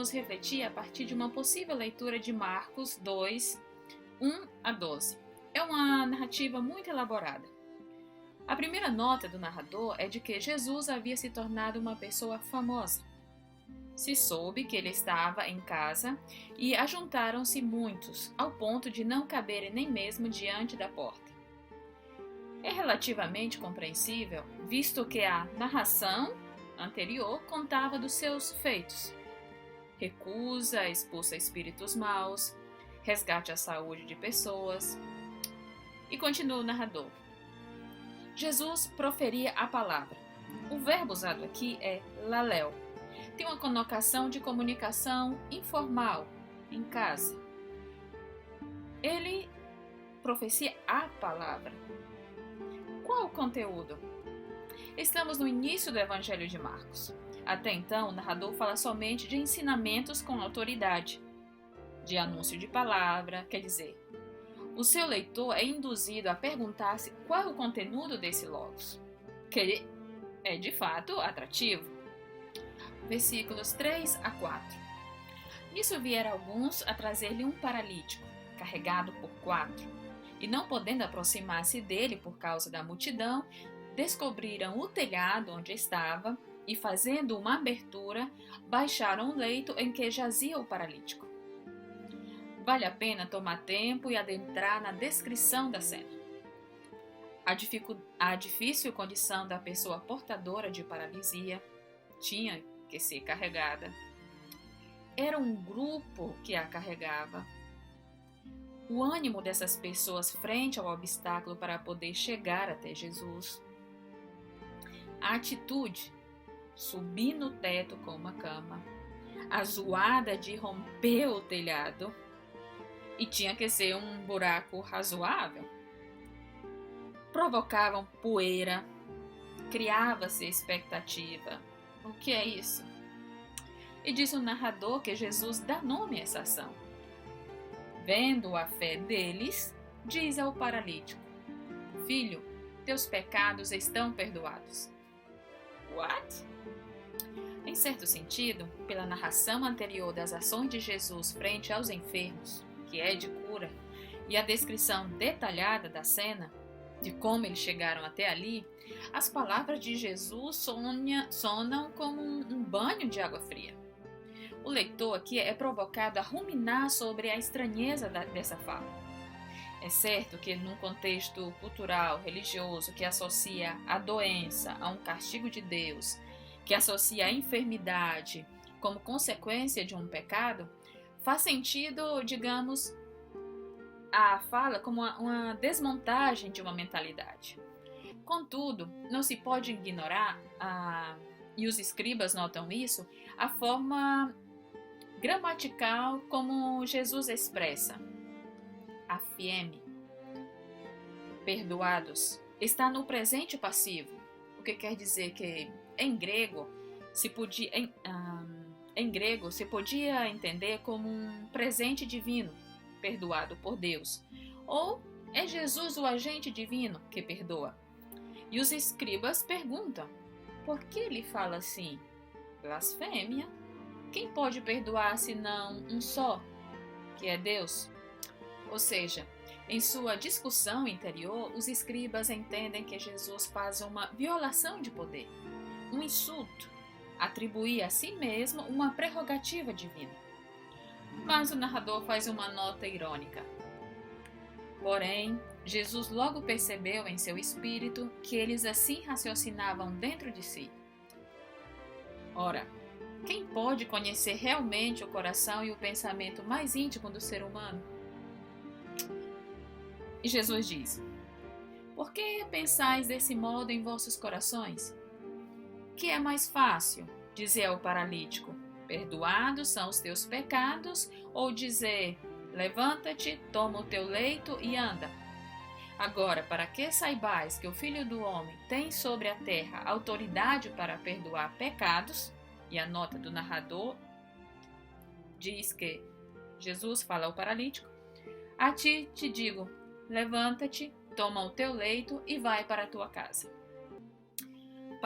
vamos refletir a partir de uma possível leitura de Marcos 2, 1 a 12. É uma narrativa muito elaborada. A primeira nota do narrador é de que Jesus havia se tornado uma pessoa famosa. Se soube que ele estava em casa e ajuntaram-se muitos, ao ponto de não caberem nem mesmo diante da porta. É relativamente compreensível, visto que a narração anterior contava dos seus feitos. Recusa, expulsa espíritos maus, resgate a saúde de pessoas. E continua o narrador. Jesus proferia a palavra. O verbo usado aqui é laléu. Tem uma conotação de comunicação informal, em casa. Ele proferia a palavra. Qual o conteúdo? Estamos no início do Evangelho de Marcos. Até então, o narrador fala somente de ensinamentos com autoridade, de anúncio de palavra, quer dizer, o seu leitor é induzido a perguntar-se qual é o conteúdo desse logos, que é de fato atrativo. Versículos 3 a 4. Nisso vieram alguns a trazer-lhe um paralítico, carregado por 4, e não podendo aproximar-se dele por causa da multidão, descobriram o telhado onde estava e, fazendo uma abertura, baixaram o leito em que jazia o paralítico. Vale a pena tomar tempo e adentrar na descrição da cena. A difícil condição da pessoa portadora de paralisia tinha que ser carregada. Era um grupo que a carregava. O ânimo dessas pessoas frente ao obstáculo para poder chegar até Jesus. A atitude, subir no teto com uma cama. A zoada de romper o telhado. E tinha que ser um buraco razoável. Provocavam poeira. Criava-se expectativa. O que é isso? E diz o narrador que Jesus dá nome a essa ação. Vendo a fé deles, diz ao paralítico: Filho, teus pecados estão perdoados. What? Em certo sentido, pela narração anterior das ações de Jesus frente aos enfermos, que é de cura, e a descrição detalhada da cena, de como eles chegaram até ali, as palavras de Jesus sonam como um banho de água fria. O leitor aqui é provocado a ruminar sobre a estranheza dessa fala. É certo que num contexto cultural, religioso, que associa a doença a um castigo de Deus, que associa a enfermidade como consequência de um pecado, faz sentido, digamos, a fala como uma desmontagem de uma mentalidade. Contudo, não se pode ignorar, e os escribas notam isso, a forma gramatical como Jesus expressa. Afieme, perdoados, está no presente passivo, o que quer dizer que em grego se podia entender como um presente divino, perdoado por Deus, ou é Jesus o agente divino que perdoa. E os escribas perguntam, por que ele fala assim? Blasfêmia. Quem pode perdoar senão um só, que é Deus? Ou seja, em sua discussão interior, os escribas entendem que Jesus faz uma violação de poder, um insulto, atribuir a si mesmo uma prerrogativa divina. Mas o narrador faz uma nota irônica. Porém, Jesus logo percebeu em seu espírito que eles assim raciocinavam dentro de si. Ora, quem pode conhecer realmente o coração e o pensamento mais íntimo do ser humano? E Jesus diz: Por que pensais desse modo em vossos corações? Que é mais fácil dizer ao paralítico: perdoados são os teus pecados, ou dizer: levanta-te, toma o teu leito e anda? Agora, para que saibais que o Filho do Homem tem sobre a terra autoridade para perdoar pecados, e a nota do narrador diz que Jesus fala ao paralítico: a ti te digo, levanta-te, toma o teu leito e vai para a tua casa.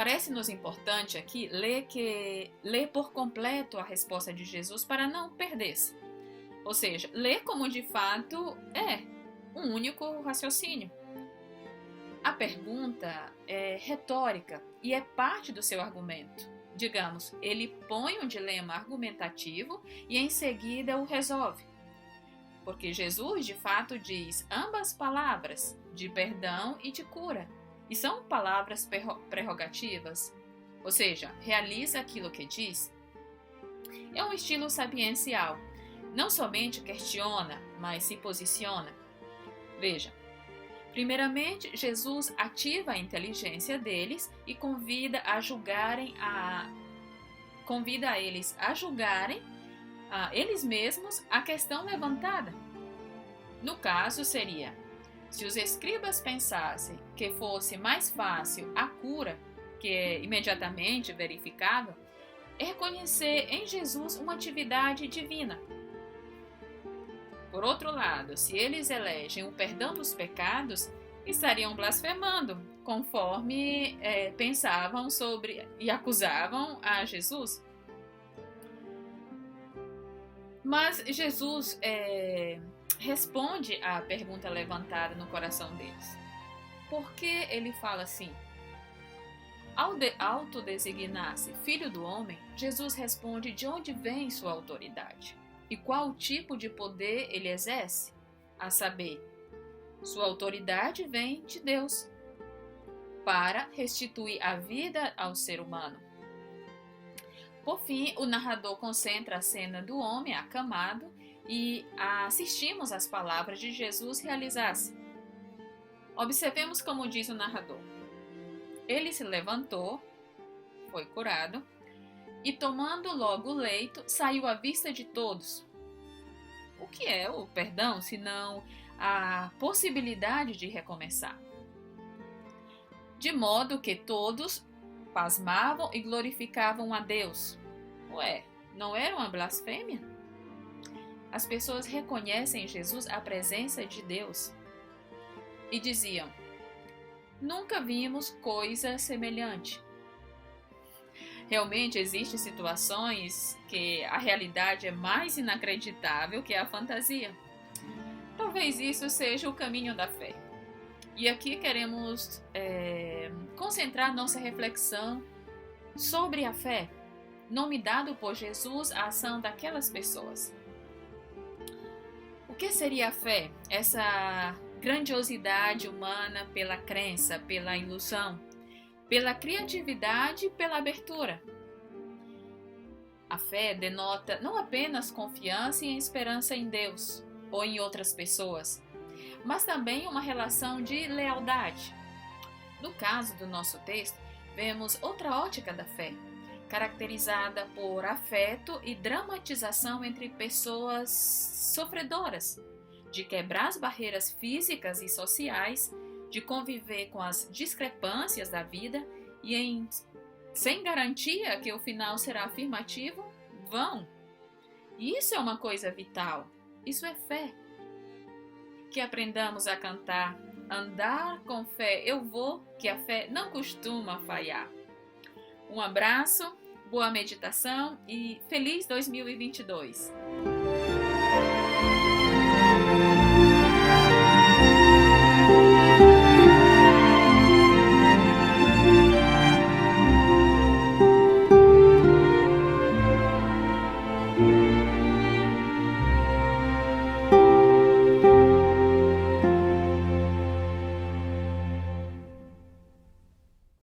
Parece-nos importante aqui ler por completo a resposta de Jesus para não perder-se. Ou seja, ler como de fato é um único raciocínio. A pergunta é retórica e é parte do seu argumento. Digamos, ele põe um dilema argumentativo e em seguida o resolve. Porque Jesus de fato diz ambas palavras, de perdão e de cura. E são palavras prerrogativas, ou seja, realiza aquilo que diz. É um estilo sapiencial. Não somente questiona, mas se posiciona. Veja, primeiramente, Jesus ativa a inteligência deles e convida eles a julgarem eles mesmos a questão levantada. No caso, seria: se os escribas pensassem que fosse mais fácil a cura, que é imediatamente verificável, é reconhecer em Jesus uma atividade divina. Por outro lado, se eles elegem o perdão dos pecados, estariam blasfemando, conforme pensavam sobre e acusavam a Jesus. Mas Jesus responde à pergunta levantada no coração deles. Por que ele fala assim? Ao autodesignar-se filho do homem, Jesus responde de onde vem sua autoridade e qual tipo de poder ele exerce, a saber, sua autoridade vem de Deus para restituir a vida ao ser humano. Por fim, o narrador concentra a cena do homem acamado e assistimos às palavras de Jesus realizar-se. Observemos como diz o narrador. Ele se levantou, foi curado, e tomando logo o leito, saiu à vista de todos. O que é o perdão, senão a possibilidade de recomeçar? De modo que todos pasmavam e glorificavam a Deus. Ué, não era uma blasfêmia? As pessoas reconhecem em Jesus a presença de Deus e diziam: nunca vimos coisa semelhante. Realmente existem situações que a realidade é mais inacreditável que a fantasia. Talvez isso seja o caminho da fé. E aqui queremos concentrar nossa reflexão sobre a fé, nome dado por Jesus à ação daquelas pessoas. O que seria a fé? Essa grandiosidade humana pela crença, pela ilusão, pela criatividade e pela abertura. A fé denota não apenas confiança e esperança em Deus ou em outras pessoas, mas também uma relação de lealdade. No caso do nosso texto, vemos outra ótica da fé, caracterizada por afeto e dramatização entre pessoas sofredoras, de quebrar as barreiras físicas e sociais, de conviver com as discrepâncias da vida e sem garantia que o final será afirmativo, vão. E isso é uma coisa vital, isso é fé. Que aprendamos a cantar, andar com fé eu vou, que a fé não costuma falhar. Um abraço, boa meditação e feliz 2022!